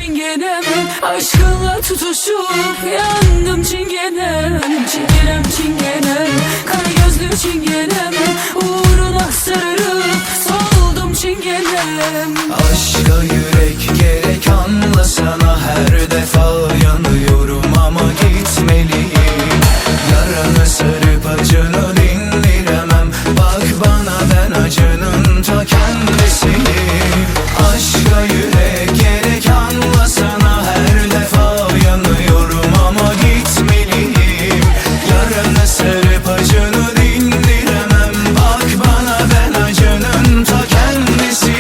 çingenem, aşkınla tutuşup yandım çingenem. Çingenem çingenem, kara gözlü çingenem, uğruna sararıp soldum çingenem. Aşka yürek gerek, anlasana, her defa yanıyorum ama gitmeliyim. Yaranı sarıp acını dindiremem, bak bana ben acının ta kendisiyim. Aşka yürek gerek, anlasana, her defa yanıyorum ama gitmeliyim. Yaranı sarıp acını dindiremem, bak bana ben acının ta kendisiyim.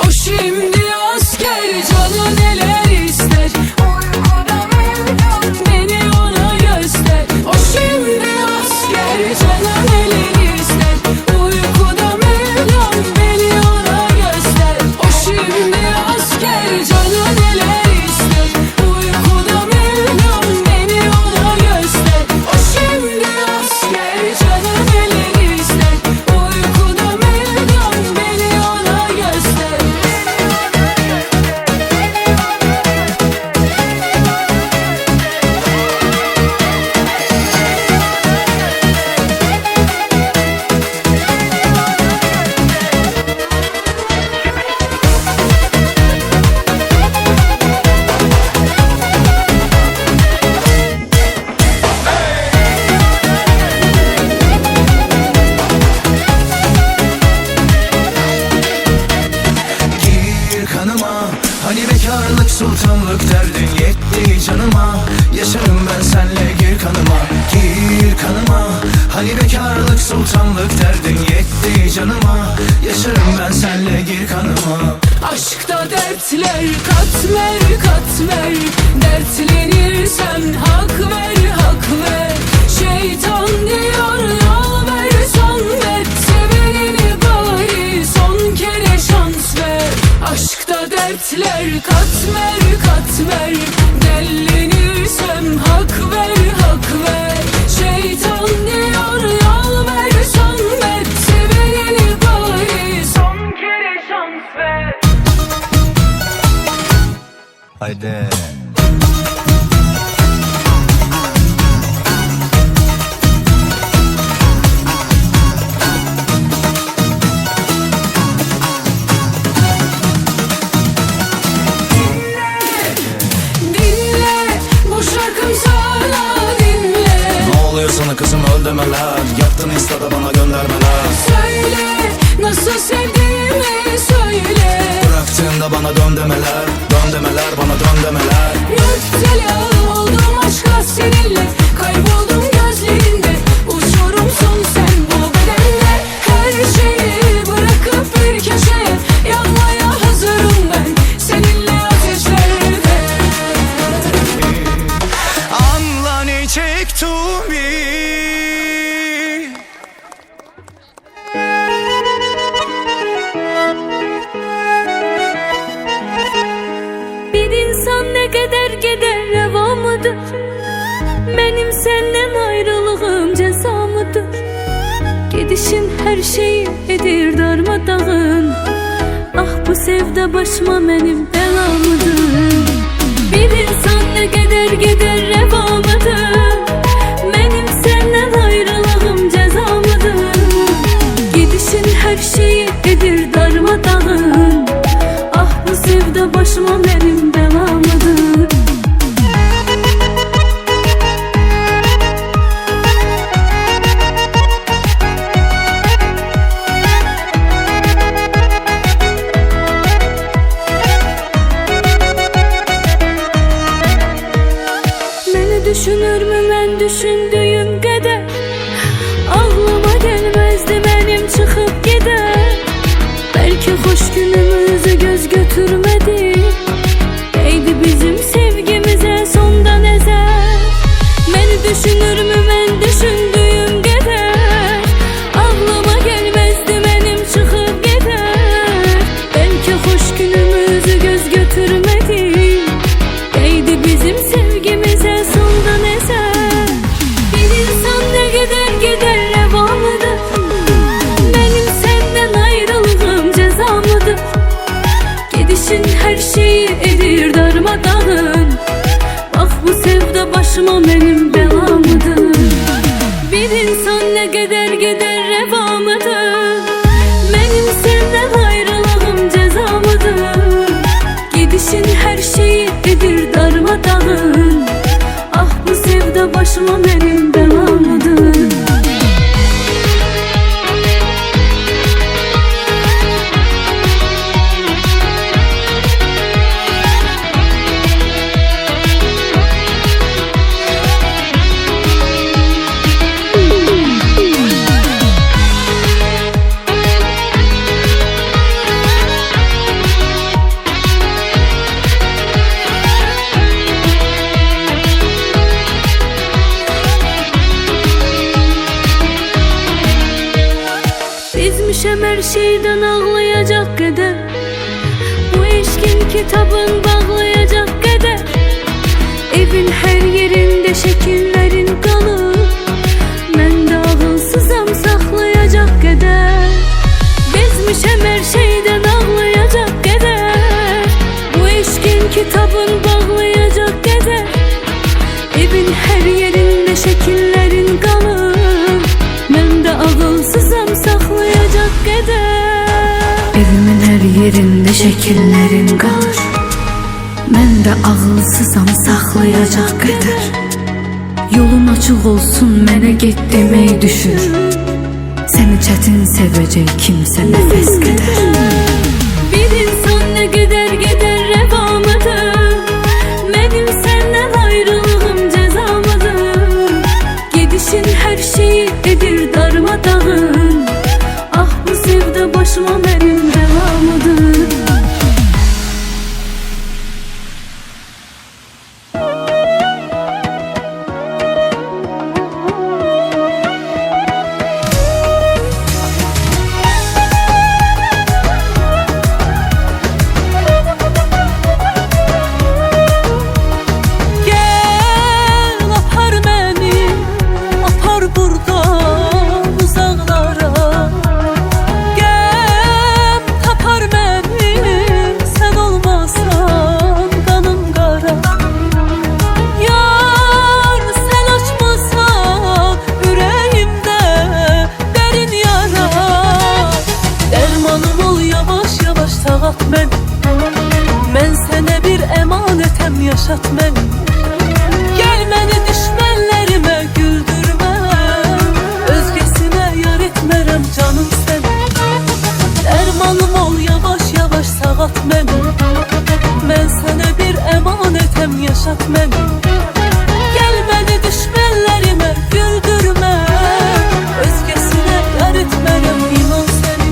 O şimdi asker, canı neler ister, uykuda Mevlam beni ona göster. O şimdi asker, canı neler ister, uykuda Mevlam beni ona göster. O şimdi asker, canı neler ister, uykuda Mevlam beni ona göster. O şimdi asker, canı neler ister, uykuda Mevlam beni ona göster. Gir kanıma, hani bekarlık sultanlık derdin yetti canıma. Yaşarım ben senle, gir kanıma, gir kanıma. Hani bekarlık sultanlık derdin yetti canıma. Yaşarım ben senle, gir kanıma. Aşkta dertler katmer katmer, dertlenirsen hak ver hak ver. Şeytan diyor yol ver son ver, sevenini bari son kere şans ver. Aşkta dertler katmer katmer, dertlenirsem hak ver hak ver. Şeytan diyor yol ver son ver, sevenini bari son kere şans ver. Haydi. Dinle, bu şarkım sana dinle. Ne oluyor sana kızım, öl demeler, yaptın instada bana göndermeler. Söyle, nasıl sevdiğimi söyle. Bıraktığında bana dön demeler, dön demeler, bana dön demeler. Müptela oldum aşka seninle, kayboldum gözlerinde. Uçurumsun sen bu bedende, her şeyi bırakıp bir köşeye yanmaya hazırım ben seninle ateşlerde. Anla ne çektiğimi. Bir insan ne kadar gider reva mıdır? Benim senden ayrılığım ceza mıdır? Gidişin her şeyi edir darmadağın. Ah bu sevda başıma benim bela mıdır? Bir insan ne kadar gider reva mıdır? Benim senden ayrılığım ceza mıdır? Gidişin her şeyi edir darmadağın. Ah bu sevda başıma benim bela mıdır? Beni düşünür mü ben düşündüğüm kadar? Aklıma gelmezdi benim çıkıp gider. Belki hoş günümüzü göz götürmedi, değdi bizim sevgimize sondan ezer. Beni düşünür mü ben düşündüğüm kadar? Aklıma gelmezdi benim çıkıp gider. Belki hoş günümüzü göz götürmedi, değdi bizim sevgimize sondan ezer. darmadağın. Bak bu sevda başıma benim belamıdır. Bir insan ne kadar gider revamıdır. Benim senden ayrılığım cezamıdır. Gidişin her şeyi edir darmadağın. Ah bu sevda başıma benim belamıdır. Bizmişem her şeyden ağlayacak kadar. Bu eşkin kitabın bağlayacak kadar. Evin her yerinde şekillerin kalır. Ben de ağılsızam saklayacak kadar. Bizmişem her şeyden ağlayacak kadar. Bu eşkin kitabın bağlayacak kadar. Evin her yerinde şekillerin kalır. Ben de ağılsızam saklayacak kadar. Evimin her yerinde şekillerin kalır. Ben de ağılsızam saklayacak kadar. Yolun açık olsun mənə get demək düşür. Seni çətin sevəcək kimsə nəfəs qədər. Bir insan ne kadar gider revamıdır. Benim senden ayrılığım cezamıdır. Gidişin her şeyi edir darmadağın. Ah bu sevda başıma benim belamıdır. Gel apar beni, apar buradan uzaklara. Gel tapar beni, sen olmasan kanım kara. Yar sen açmasan yüreğimde derin yara. Dermanım ol yavaş yavaş sağalt beni. Ben sene bir emanetem yaşat beni. Gel beni düşmenlerime güldürme. Özgesine yar etmerem canım sen. Dermanım ol yavaş yavaş sağalt beni. Ben sana bir emanetem yaşat beni. Gel beni düşmenlerime güldürme. Özgesine yar etmerem inan seni.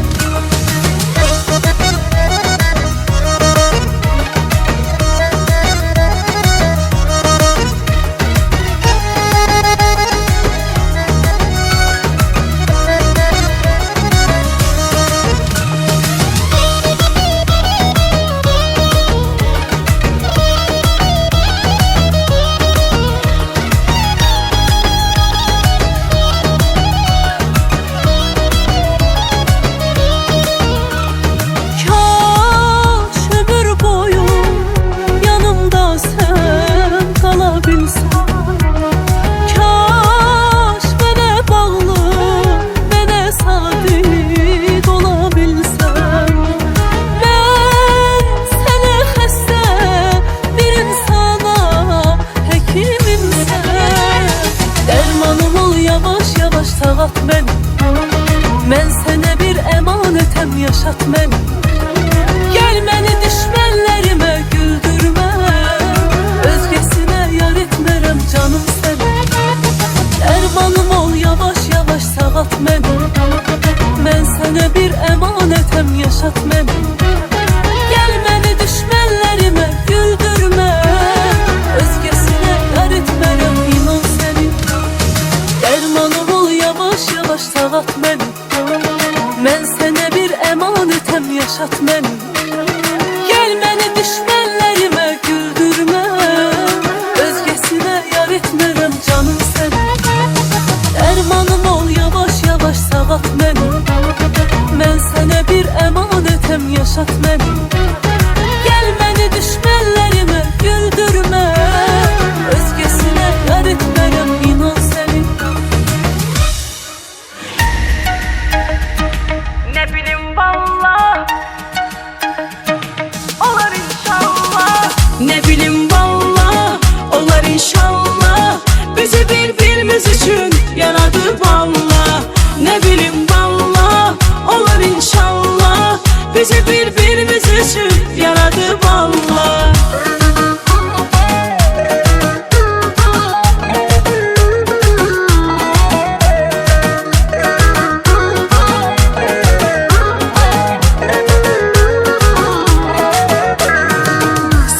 inşallah. Bizi birbirimiz için yaradı valla. Ne bileyim valla, olar inşallah. Bizi birbirimiz için yaradı valla.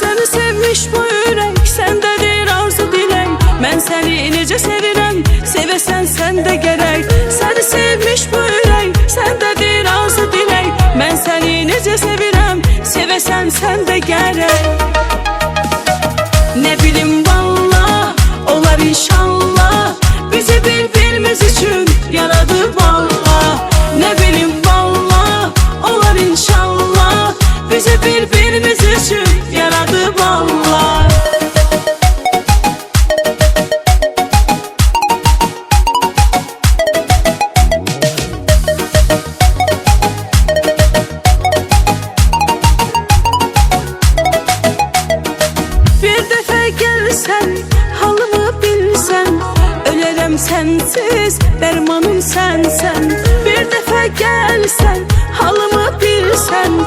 Seni sevmiş bu yürek, sendedir arzu dilek. Ben seni necə sevirəm, sevəsən sən də gərək. Səni sevmiş bu yürek, sendedir arzu dilek. Ben seni necə sevirəm, sevəsən sən də gərək. Ne bileyim valla, olar inşallah. Bizi birbirimiz için yaradı valla. Ne bileyim valla, olar inşallah. Bizi birbirimiz için yaradı valla. Bir dəfə gəlsən, halımı bilsən, ölərəm sənsiz, dərmanım sənsən. Bir dəfə gəlsən, halımı bilsən,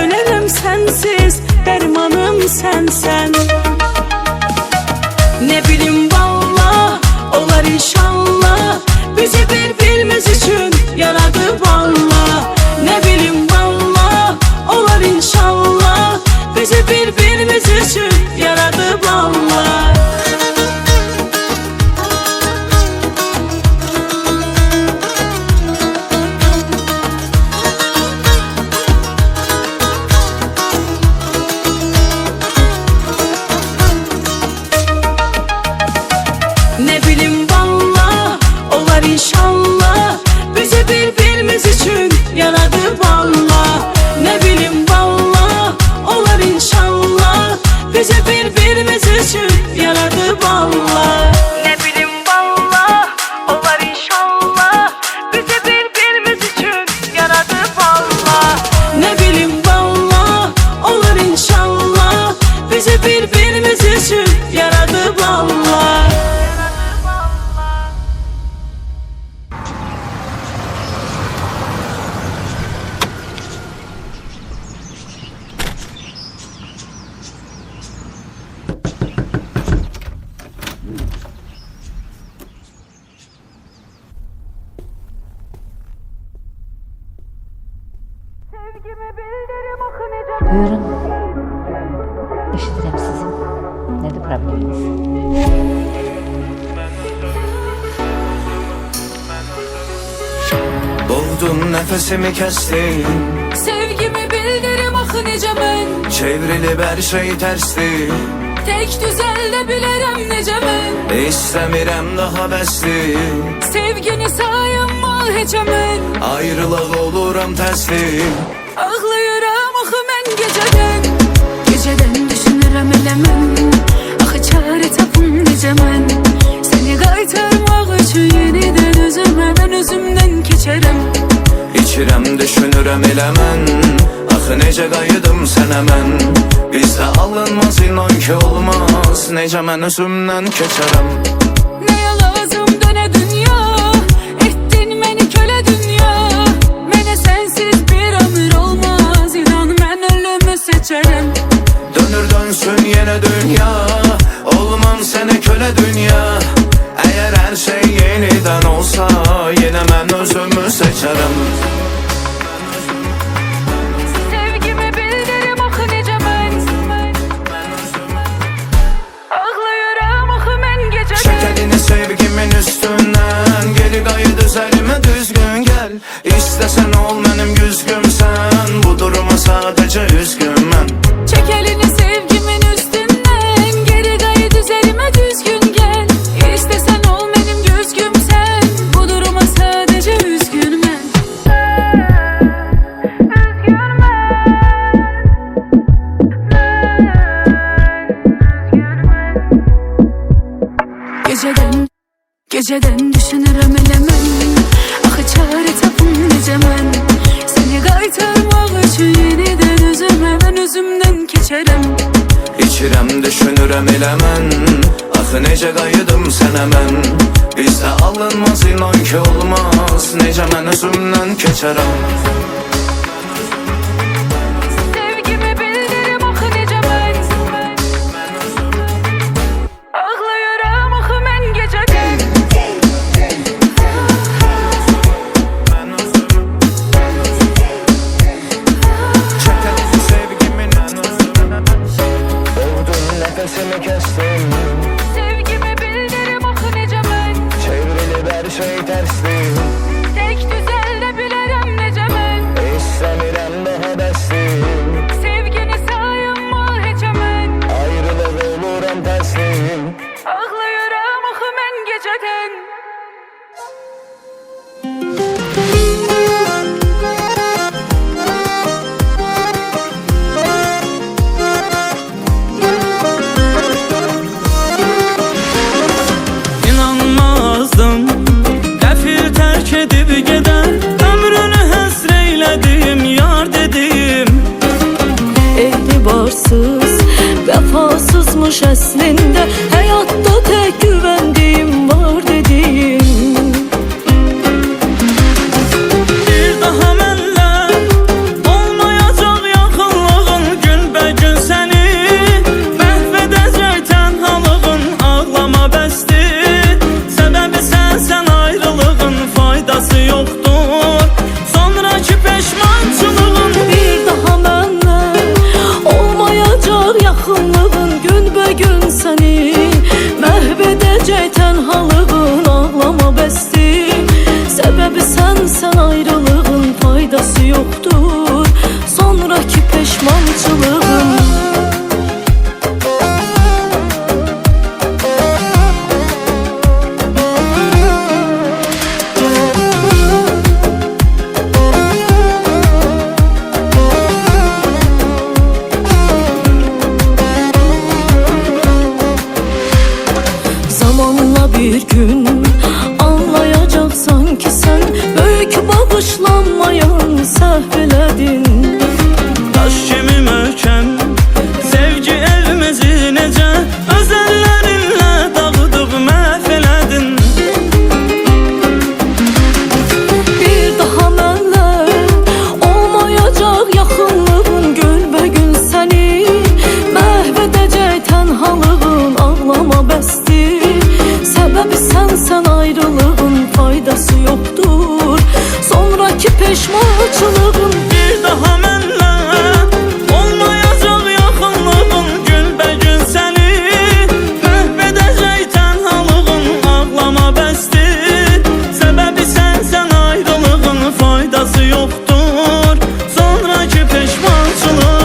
ölərəm sənsiz, dərmanım sənsən. Ne bileyim valla, olar inşallah. Bizi birbirimiz için yaradı valla. Ne bileyim valla, olar inşallah. Bizi birbirimiz için yaradı valla. Ne bileyim valla, olar inşallah. Bizi birbirimiz için yaradı valla. Ne bileyim valla, olar inşallah. Bizi birbirimiz için yaradı valla. Ne bileyim valla, olar inşallah. Bizi birbirimiz için yaradı valla. Ne bileyim valla, olar inşallah. Bizi birbirimiz için yaradı valla. Buyurun. Eşidirəm sizi. Nədir probleminiz? Boğdun nefesimi kestin, Sevgimi bildirim axı necə mən. çevrilip her şey tersti. Tek düzəldə bilərəm necə mən. İstəmirəm daha bəsdi, Sevgini sayınma heçə mən. ayrılıq oluram təslim. Ağlayıram axı mən gecədən. Geceden düşünürəm elə mən. Axı çare tapım necə mən. Seni qaytarmaq üçün yenidən özümə, mən özümdən keçərəm. İçirəm, düşünürəm elə mən. Axı necə qayıdım sənə mən. Bizdə alınmaz inan ki olmaz. Necə mən özümdən keçərəm. Nəyə lazım dönə dünya. Etdin məni kölə dünya. Mənə sənsiz bir ömür olmaz. İnan mən ölümü seçərəm. Dönür dönsün yenə dünya, olmam sənə kölə dünya. Əgər hər şey yenidən olsa, yenə mən özümü seçərəm. Sevgimi bildirim axı necə mən. Ağlayıram axı mən gecədən. Şəkəlini sevgimin üstündən, geri qayıt üzərimə düzgün gəl. İstəsən ol mənim güzgümsən, bu duruma sadəcə üzgün mən. Çek elini sevgimin üstünden. Geri qayıt üzerime düzgün gel. İstesen ol benim düzgümsen. Bu duruma sadece üzgün ben. Geceden düşünürəm elə mən. Axı çare tapım necə mən. Seni qaytarmaq üçün yenidən özümə, mən özümdən keçərəm. İçirəm, düşünürəm elə mən. Axı necə qayıdım sənə mən Bizdə alınmaz inan ki olmaz Necə mən özümdən keçərəm Sevgimi bildirim axı necə mən Ağlayıram axı mən gecədən Çəkəlim sevgimin Ovdun nəfəsimi kəsdim Sevgimi bildirim axı necə mən Çevrilib hər şey tərsdir Tek düzəldə bilərəm necə mən İstəmirəm daha bəsdir Sevgini sayınma heçə mən Ayrılıq oluram təslim Ağlayıram axı mən gecədən İnanmazdım Qəfil tərk edib gedən Ömrünü həsr eylədim Yar dedim Etibarsız, vefasızmış əslində Həyatda tək güvəndiyim var dediyim Bir daha mənlə Olmayacaq yaxınlığın Günbəgün səni Məhv edəcək tənhalığın Ağlama bəsdir Səbəbi sən ayrılığın Faydası yoxdur Sonraki peşmançılığın Bir daha mənlə olmayacaq yaxınlığın Günbəgün səni məhv edəcək tənhalığın Ağlama bəsdir Səbəbi sən ayrılığın Faydası yoxdur sonraki peşmançılığın Zamanla bir gün anlayacaksan ki sen Böyük bağışlanmayan səhv elədin Daş kimi möhkəm Sevgi evimizi necə Öz əllərinlə dağıdıb məhv elədin Bir daha mənlə olmayacaq yaxınlığın Günbəgün səni məhv edəcək tənhalığın Ağlama bəsdir Səbəbi sən ayrılığın Faydası yoxdur sonraki peşmançılığın Bir daha mənlə Olmayacaq yaxınlığın Günbəgün səni Məhv edəcək tənhalığın Ağlama bəsdir Səbəbi sən ayrılığın Faydası yoxdur sonraki peşmançılığın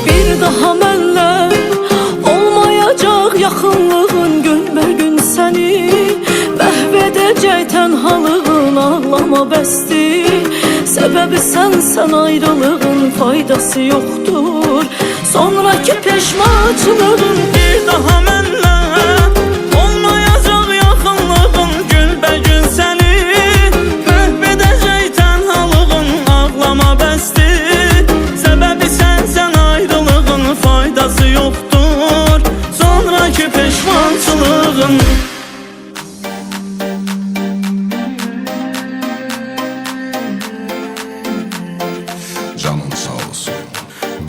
Bir daha mənlə olmayacaq yaxınlığın Günbəgün səni məhv edəcək tənhalığın Ağlama bəsdir Səbəbi sən ayrılığın Faydası yoxdur sonraki peşmançılığın Bir daha mənlə Olmayacaq yaxınlığın Günbəgün səni Məhv edəcək tənhalığın Ağlama bəsdir Səbəbi sən ayrılığın Faydası yoxdur sonraki peşmançılığın Canın sağ olsun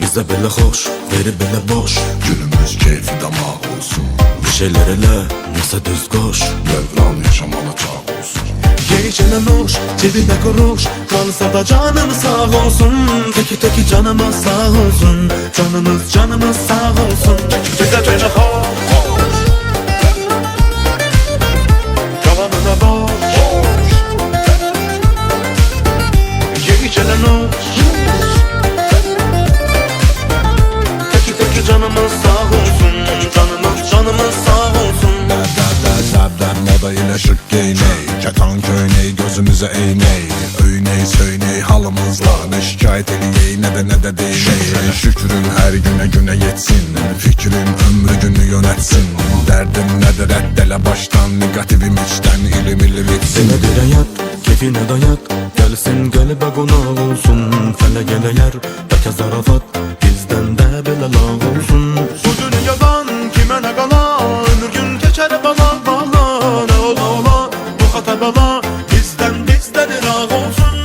Bizə belə xoş, veri belə boş Günümüz keyfi damaq olsun Bir şeylər elə, nəsə düz qoş Dövran yaşamalı çağ olsun Gecənə nuş, cebində quruş Qalsa da canım sağ olsun Teki canımız sağ olsun Canımız sağ olsun Bizə belə xoş Qalanına boş Gecənə nuş Teki canımız sağ olsun Canımız sağ olsun Dəbdən moda ilə şık geyney Kətan köyney gözümüzə eyney Öyney söyney halımızla Ne şikayet eləyək ne de değil. Şükrün her güne yetsin, fikrin ömrü günü yönetsin. Derdin nedir reddele baştan, negatifim içten ilim bitsin. Dile dile yat, keyfine dayat, gelsin kalbe konak olsun. Fele gele yer, belki zarafat, bizden de bile lağ olsun. Bu dünyadan kime ne kala, ömür gün geçer bala bala. Ne ola bu hata bala, bizden iraq olsun.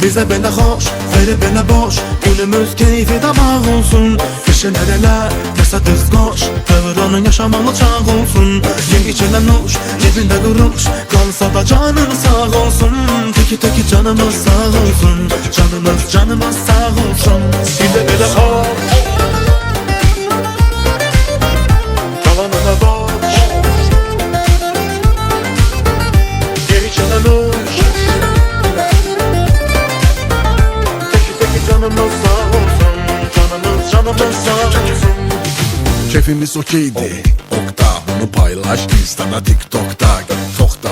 Bize bela hoş, veri bela boş, günümüz keyfi damaq olsun. Kişiler ele, tesadüf koş, devranın yaşamalı çağ olsun. Ye içilen nuş, cebinde kuruş, kalsa da canın sağ olsun. Teki canımız sağ olsun, canımız sağ olsun. Bize bela hoş, kalanına boş. Ye içilen nuş, canımız sağ olsun, canımız sağ olsun. Keyfimiz okeydi, okta. Bunu paylaş Insta'da, TikTok'ta. Tokta,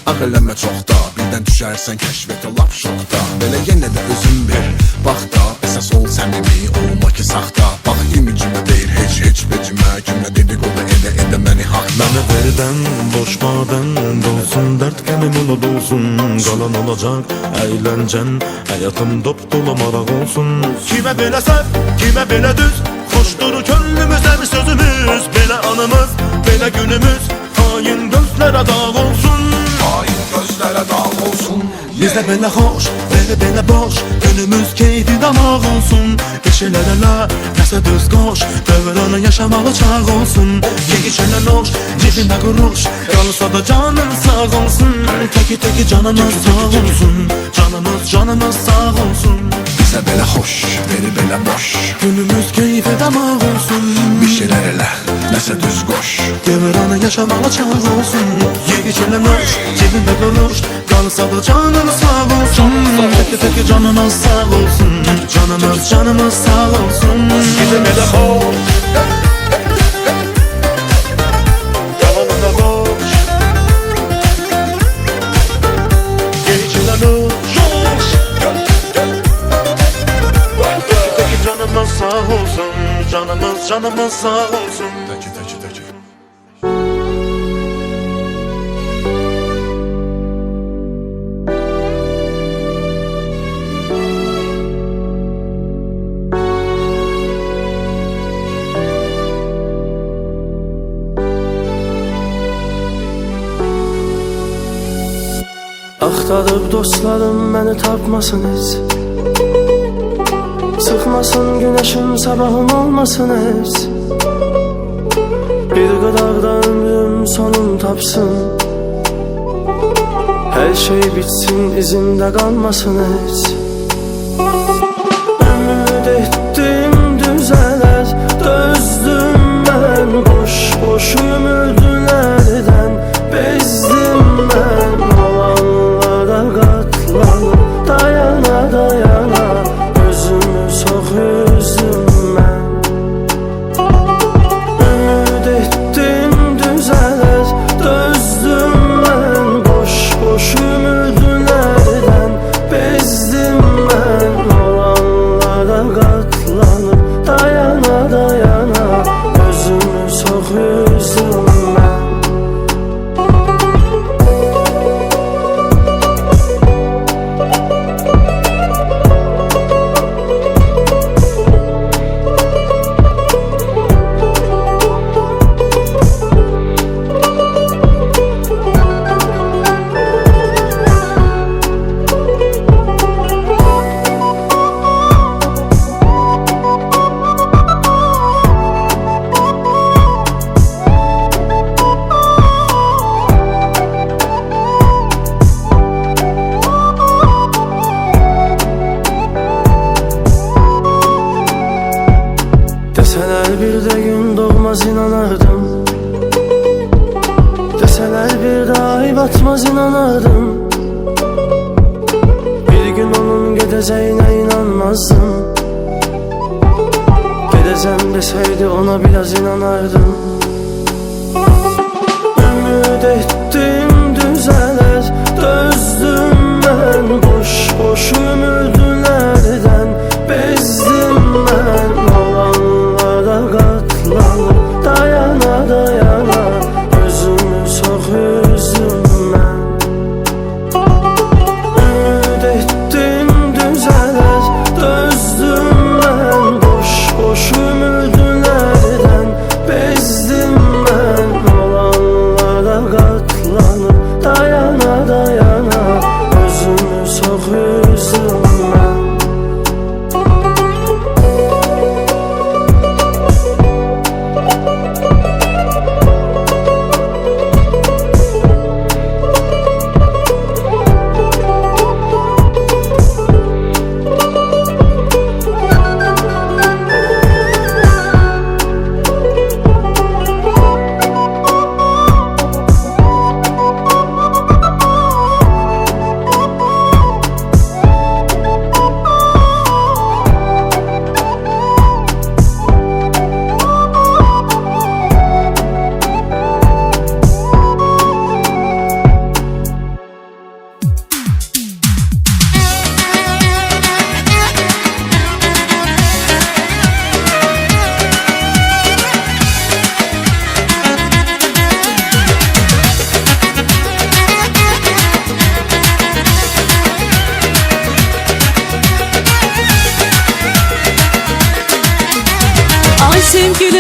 ağırlama çokta. Birden düşersen keşfet o lap şokta. Böyle yine de özün bir bak da, esas ol səmimi, olma ki saxta. Bak imicime değil heç becime, kimle dedikodu ede məni haqda. Bana verden boş maden dolsun, dert gemim ula dolsun. Kalan olacak eğlencen, hayatım dop dolu maraq olsun. Kime belə səhv, kime belə düz, hoşdur könlümüz her sözümüz. Belə anımız, belə günümüz, hain gözlərə dağ olsun. Hain gözlere dağ olsun. Bizde belə hoş, belə boş, günümüz keyfi damaq olsun. Bir şeyler elə, nəsə düz qoş, dövranı yaşamalı çağ olsun. Ye içələ noş, cebində quruş, qalsa da canın sağ olsun. Teki canımız sağ olsun, canımız sağ olsun. Bize belə hoş, veri belə boş. Günümüz keyfi damaq olsun. Bir şeyler ele, nəsə düz qoş. Dövranı yaşamalı çağ olsun. Ye içələ noş, cebində quruş, qalsa da canın sağ olsun. Teki canımız sağ olsun, canımız sağ olsun. Bize belə hoş, yalanında boş. Geçilen uç, teki canımız sağ olsun, canımız sağ olsun. Teki. Axtarıb dostlarım məni tapmasın heç. Çıxmasın günəşim, sabahım olmasın heç. Bir qıraqda ömrüm sonum tapsın. Hər şey bitsin, izimdə qalmasın heç. Ümid etdim düzələr, dözdüm mən. Boş ümidlərdən bezdim mən. Olanlara qatlanıb dayana, özümü çox üzdüm mən. Ümid etdim düzələr, dözdüm mən. Boş ümidlərdən bezdim mən. Olanlara qatlanıb dayana, özümü çox üzdüm mən. Deseler bir de gün doğmaz inanardım. Deseler bir de ay batmaz inanardım. Bir gün onun gideceğine inanmazdım. Gideceğim deseydi ona biraz inanardım. Ümid ettim düzeler, dözdüm ben. Boş ümid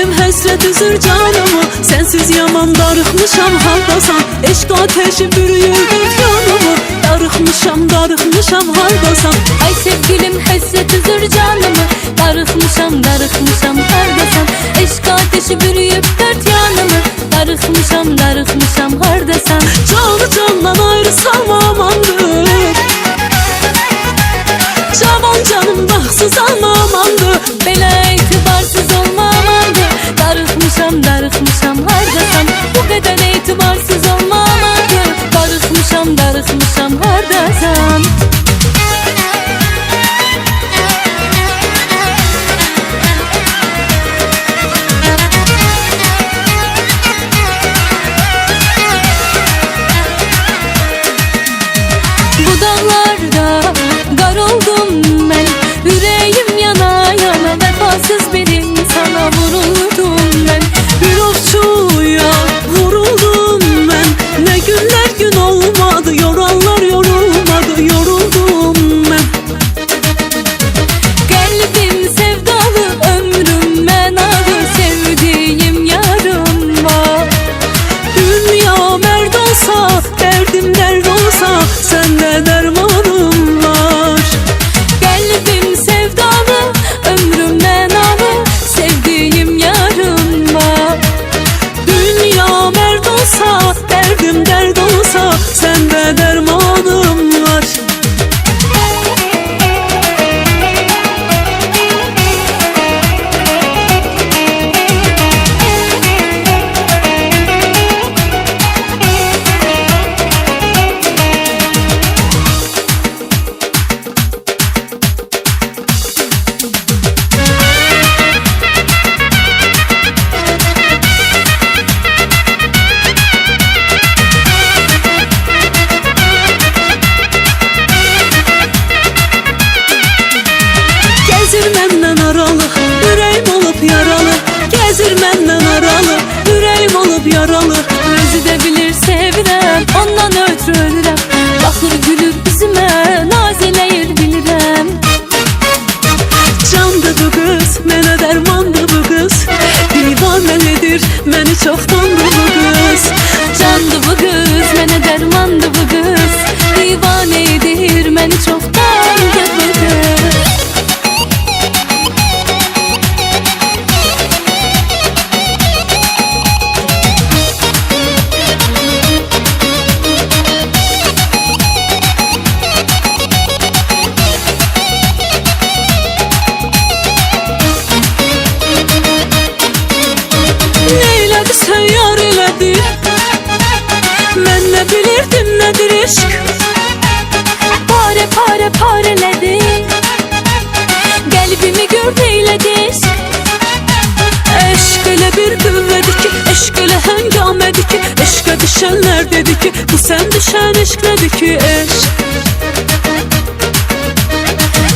Sevgilim həsrət üzür canımı, sensiz yaman darıxmışam hardasan. Eşq ateşi bürüyür yanımı, darıxmışam hardasan. Ay sevgilim həsrət üzür canımı, darıxmışam hardasan. Eşq ateşi bürüyüb dört yanımı, darıxmışam hardasan. Canı candan ayrı salma amandır, cavan canım baxsız alma amandır. Belə etibarsız olma amandır, darıxmışam hardasan. Bu qədər etibarsız olma amandır, darıxmışam hardasan. Bu dağlarda qar oldum mən, ürəyim yana yana, vəfasız bir insana vuruldum mən. Bir ovçuya vuruldum mən, ne günler gün olmadı, yoranlar yorulmadı, yoruldum mən. Qəlbim sevdalı, ömrüm mənalı, sevdiyim yarım var. Dünya mərd olsa, dərdim dərd olsa, səndə dərmanım var. Qəlbim sevdalı, ömrüm mənalı, sevdiyim yarım var. Dünya mərd olsa, dərdim dərd olsa, səndə dərmanım var. Gəzir məndən aralı, ürəyim olub yaralı. Gəzir məndən aralı, ürəyim olub yaralı. Özü də bilir sevirəm, ondan ötürü ölürəm. Baxır gülür üzümə, naz eləyir bilirəm. Candı bu qız, mənə dərmandı bu qız. Divanəlidir, məni çoxdandı bu qız. Candı bu qız, mənə dərmandı bu qız. Divanə edir məni çoxdandı bu qız. Neylədi sən yar elədi, mən nə bilirdim nədir eşq. Parələdi, qəlbimi gördü eylədi eşq. Eşq elə bir qüvvədir ki, eşq elə həngamədir ki, eşqə düşənlər dedi ki, bu sən düşən eşq nədir ki, eşq.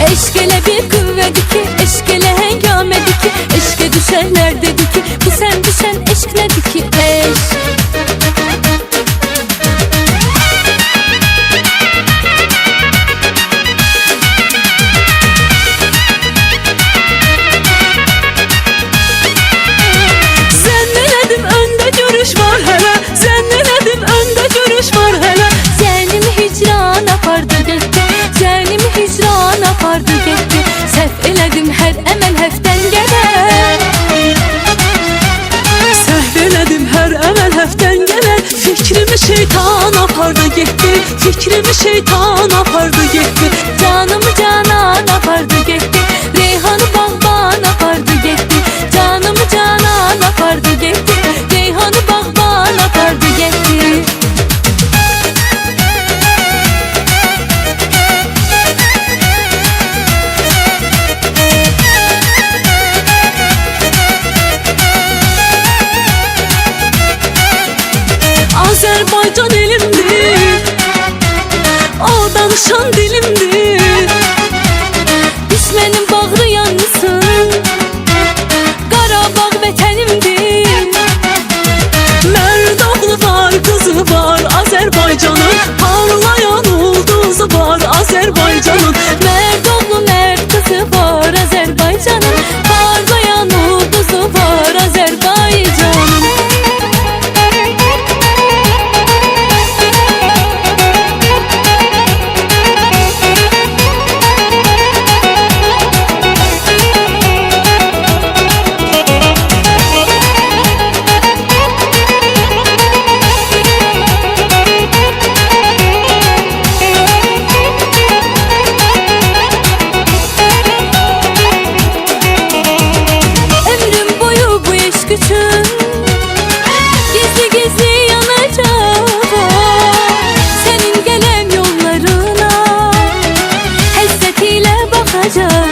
Eşq elə bir qüvvədir ki, eşq elə həngamədir ki, eşqə düşənlər dedi ki, bu sən düşən eşq nədir ki, eşq. Zənn elədim öndə görüş var hələ, zənn elədim öndə görüş var hələ. Zənimi hicran apardı getdi, zənimi hicran apardı getdi. Səhv elədim hər əməl həftən gələr. Səhv elədim hər əməl həftən gələn. Fikrimi şeytan apardı getdi, fikrimi şeytan apardı getdi. Canımı canan apardı getdi, Reyhanı bağban apardı getdi. Canımı canan apardı getdi, Reyhanı bağban apardı getdi. Azərbaycan elimdir, o danışan dilimdir. Düşmənin bağrı yanısın, Qarabağ vətənimdir. Mərd oğlu var, qızı var Azərbaycanın, parlayan ulduzu var Azərbaycanın. Mərd oğlu mərd qızı var Azərbaycanın, parlayan ulduzu var Azərbaycanın. kalacağım.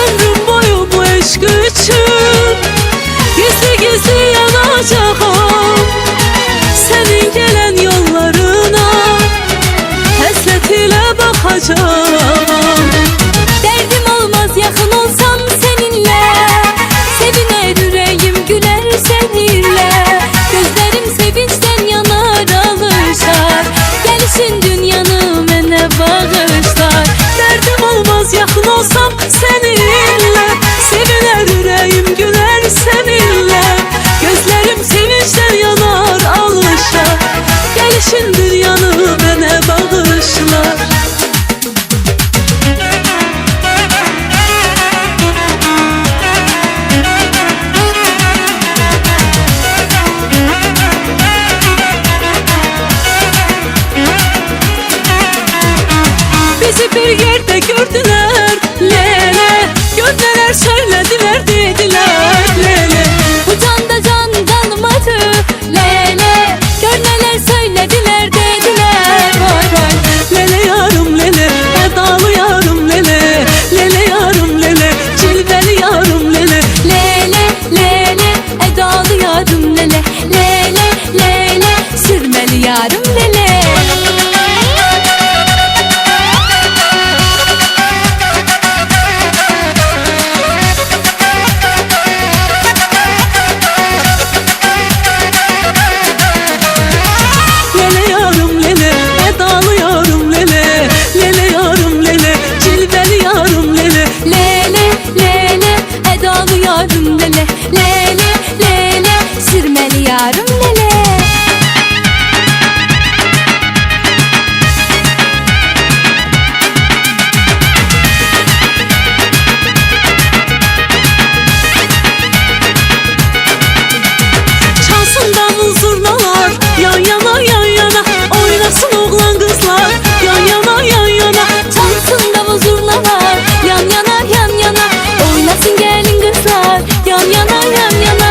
Ömrüm boyu bu aşk için gizli gizli yanacağım. Senin gelen yollarına həsrət ilə bakacağım. Derdim olmaz yakın olsam seninle, seviner yüreğim güler seninle. Gözlerim sevinçten yanar alışar, gelişin dünyanı mənə bağışlar. Derdim olmaz yakın olsam seninle, seviner yüreğim güler seninle. Gözlerim sevinçten yanar alışar, gelişin dünyanı mənə bağışlar. Bizi bir yerde gördüler lele, göndeler söylediler dediler lele. Bu canda can kalmadı lele, göndeler söylediler dediler vay vay. Lele yarım lele, edalı yarım lele, lele yarım lele, cilveli yarım lele. Lele lele, edalı yarım lele, lele lele, sürmeli yarım lele. Yarım lele, lele lele, sürmeli yarım lele. Çalsın davul zurnalar, yan yana yan yana, oynasın oğlan kızlar, yan yana yan yana. Çalsın davul zurnalar, yan yana yan yana, oynasın gelin kızlar, yan yana yan yana.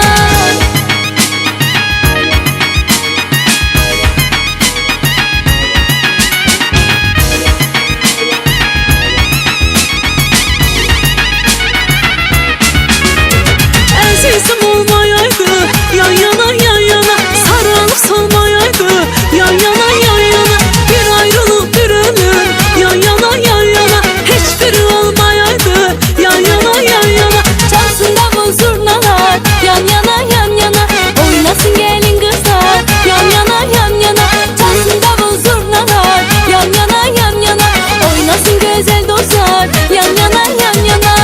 Əzizim olmayaydı, yan yana yan yana, sarılıq solmayaydı, yan yana yan yana. Bir ayrılık bir ölüm, yan yana yan yana, hiçbiri olmayaydı, yan yana yan yana. Çalsın davul zurnalar, yan yana yan yana, oynasın gelin kızlar, yan yana yan yana. Çalsın davul zurnalar, yan yana yan yana, oynasın güzel dostlar, yan yana yan yana.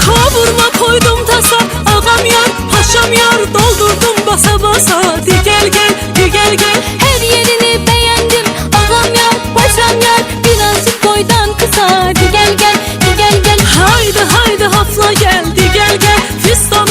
Kavurma koydum tasa, ağam yar, paşam yar, doldurdum basa basa. Di gel gel, di gel gel. Her yerini beğendim, ağam yar, paşam yar, birazcık boydan kısa. Di gel gel, di gel gel. Haydi haydi hafla gel, di gel gel. Fistan